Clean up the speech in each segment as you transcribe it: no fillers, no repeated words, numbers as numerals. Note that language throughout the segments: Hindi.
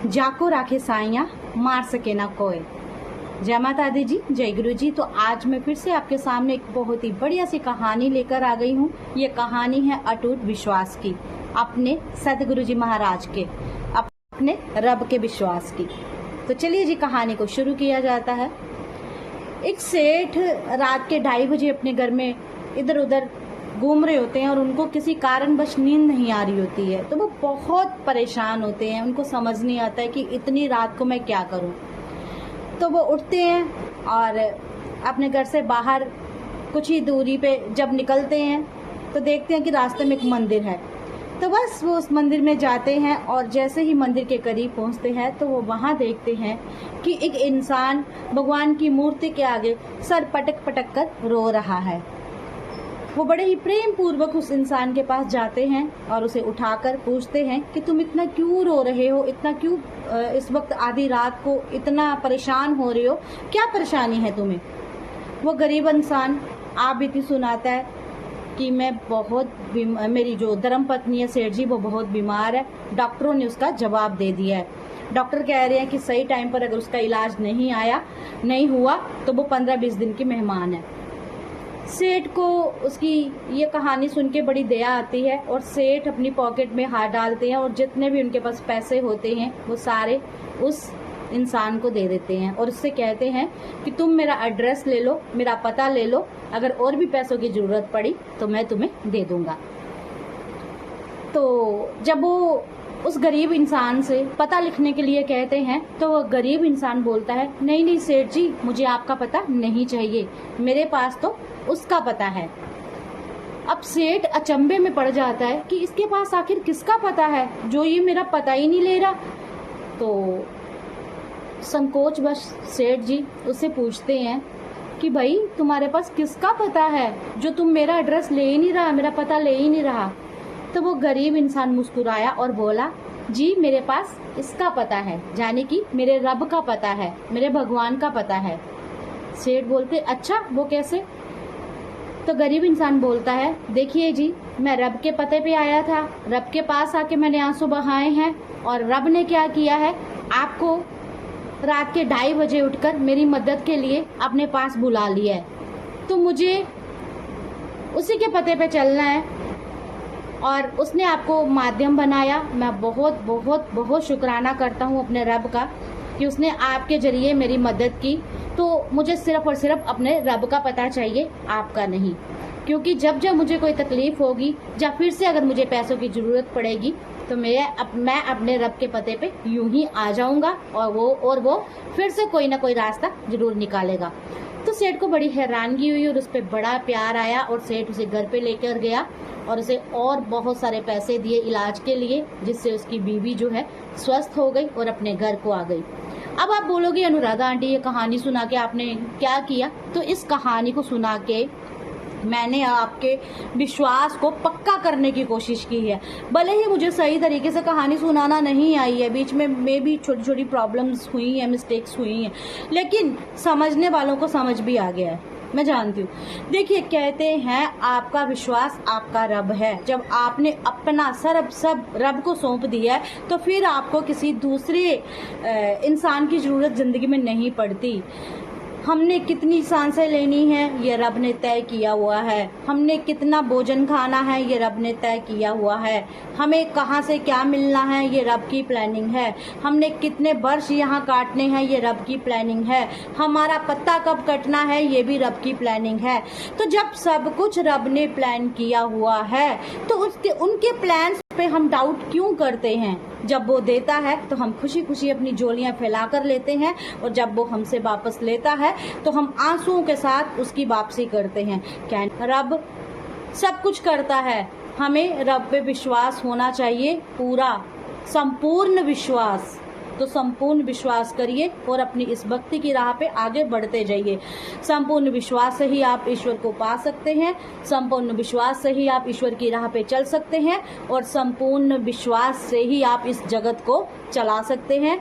जाको राखे साइया मार सके ना कोई। जय माता दी जी, जय गुरु जी। तो आज मैं फिर से आपके सामने एक बहुत ही बढ़िया सी कहानी लेकर आ गई हूँ। ये कहानी है अटूट विश्वास की, अपने सतगुरु जी महाराज के, अपने रब के विश्वास की। तो चलिए जी, कहानी को शुरू किया जाता है। एक सेठ रात के 2:30 बजे अपने घर में इधर उधर घूम रहे होते हैं और उनको किसी कारणवश नींद नहीं आ रही होती है। तो वो बहुत परेशान होते हैं, उनको समझ नहीं आता है कि इतनी रात को मैं क्या करूं। तो वो उठते हैं और अपने घर से बाहर कुछ ही दूरी पे जब निकलते हैं तो देखते हैं कि रास्ते में एक मंदिर है। तो बस वो उस मंदिर में जाते हैं और जैसे ही मंदिर के करीब पहुंचते हैं तो वो वहां देखते हैं कि एक इंसान भगवान की मूर्ति के आगे सर पटक पटक कर रो रहा है। वो बड़े ही प्रेम पूर्वक उस इंसान के पास जाते हैं और उसे उठाकर पूछते हैं कि तुम इतना क्यों रो रहे हो, इतना क्यों इस वक्त आधी रात को इतना परेशान हो रहे हो, क्या परेशानी है तुम्हें। वो गरीब इंसान आप बीती सुनाता है कि मैं मेरी जो धर्म पत्नी है सेठ जी, वो बहुत बीमार है। डॉक्टरों ने उसका जवाब दे दिया है। डॉक्टर कह रहे हैं कि सही टाइम पर अगर उसका इलाज नहीं हुआ तो वो 15-20 दिन की मेहमान है। सेठ को उसकी ये कहानी सुन के बड़ी दया आती है और सेठ अपनी पॉकेट में हाथ डालते हैं और जितने भी उनके पास पैसे होते हैं वो सारे उस इंसान को दे देते हैं और उससे कहते हैं कि तुम मेरा एड्रेस ले लो, मेरा पता ले लो, अगर और भी पैसों की ज़रूरत पड़ी तो मैं तुम्हें दे दूंगा। तो जब वो उस गरीब इंसान से पता लिखने के लिए कहते हैं तो वह गरीब इंसान बोलता है, नहीं नहीं सेठ जी, मुझे आपका पता नहीं चाहिए, मेरे पास तो उसका पता है। अब सेठ अचंभे में पड़ जाता है कि इसके पास आखिर किसका पता है जो ये मेरा पता ही नहीं ले रहा। तो संकोच बस सेठ जी उससे पूछते हैं कि भाई तुम्हारे पास किसका पता है जो तुम मेरा एड्रेस ले ही नहीं रहा, मेरा पता ले ही नहीं रहा। तो वो गरीब इंसान मुस्कुराया और बोला, जी मेरे पास इसका पता है, यानी कि मेरे रब का पता है, मेरे भगवान का पता है। सेठ बोलते, अच्छा वो कैसे। तो गरीब इंसान बोलता है, देखिए जी, मैं रब के पते पे आया था, रब के पास आके मैंने आंसू बहाए हैं और रब ने क्या किया है, आपको रात के 2:30 बजे उठकर मेरी मदद के लिए अपने पास बुला लिया है। तो मुझे उसी के पते पे चलना है और उसने आपको माध्यम बनाया। मैं बहुत बहुत बहुत शुक्राना करता हूँ अपने रब का कि उसने आपके जरिए मेरी मदद की। तो मुझे सिर्फ और सिर्फ अपने रब का पता चाहिए, आपका नहीं, क्योंकि जब जब मुझे कोई तकलीफ होगी या फिर से अगर मुझे पैसों की ज़रूरत पड़ेगी तो मैं अपने रब के पते पे यूं ही आ जाऊंगा और वो फिर से कोई ना कोई रास्ता जरूर निकालेगा। तो सेठ को बड़ी हैरानगी हुई और उस पर बड़ा प्यार आया और सेठ उसे घर पे लेकर गया और उसे और बहुत सारे पैसे दिए इलाज के लिए, जिससे उसकी बीवी जो है स्वस्थ हो गई और अपने घर को आ गई। अब आप बोलोगे, अनुराधा आंटी ये कहानी सुना के आपने क्या किया। तो इस कहानी को सुना के मैंने आपके विश्वास को पक्का करने की कोशिश की है। भले ही मुझे सही तरीके से कहानी सुनाना नहीं आई है, बीच में भी छोटी छोटी प्रॉब्लम्स हुई हैं, मिस्टेक्स हुई हैं, लेकिन समझने वालों को समझ भी आ गया है, मैं जानती हूँ। देखिए, कहते हैं आपका विश्वास आपका रब है। जब आपने अपना सब रब को सौंप दिया है तो फिर आपको किसी दूसरे इंसान की ज़रूरत ज़िंदगी में नहीं पड़ती। हमने कितनी सांसें लेनी है ये रब ने तय किया हुआ है, हमने कितना भोजन खाना है ये रब ने तय किया हुआ है, हमें कहाँ से क्या मिलना है ये रब की प्लानिंग है, हमने कितने वर्ष यहाँ काटने हैं ये रब की प्लानिंग है, हमारा पत्ता कब कटना है ये भी रब की प्लानिंग है। तो जब सब कुछ रब ने प्लान किया हुआ है तो उनके प्लान्स पे हम डाउट क्यों करते हैं। जब वो देता है तो हम खुशी खुशी अपनी झोलियां फैला कर लेते हैं और जब वो हमसे वापस लेता है तो हम आंसुओं के साथ उसकी वापसी करते हैं। क्या रब सब कुछ करता है, हमें रब पे विश्वास होना चाहिए, पूरा संपूर्ण विश्वास। तो संपूर्ण विश्वास करिए और अपनी इस भक्ति की राह पे आगे बढ़ते जाइए। संपूर्ण विश्वास से ही आप ईश्वर को पा सकते हैं, संपूर्ण विश्वास से ही आप ईश्वर की राह पे चल सकते हैं और संपूर्ण विश्वास से ही आप इस जगत को चला सकते हैं।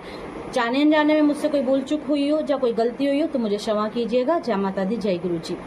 जाने अनजाने में मुझसे कोई भूल चूक हुई हो या कोई गलती हुई हो तो मुझे क्षमा कीजिएगा। जय माता दी, जय गुरु जी।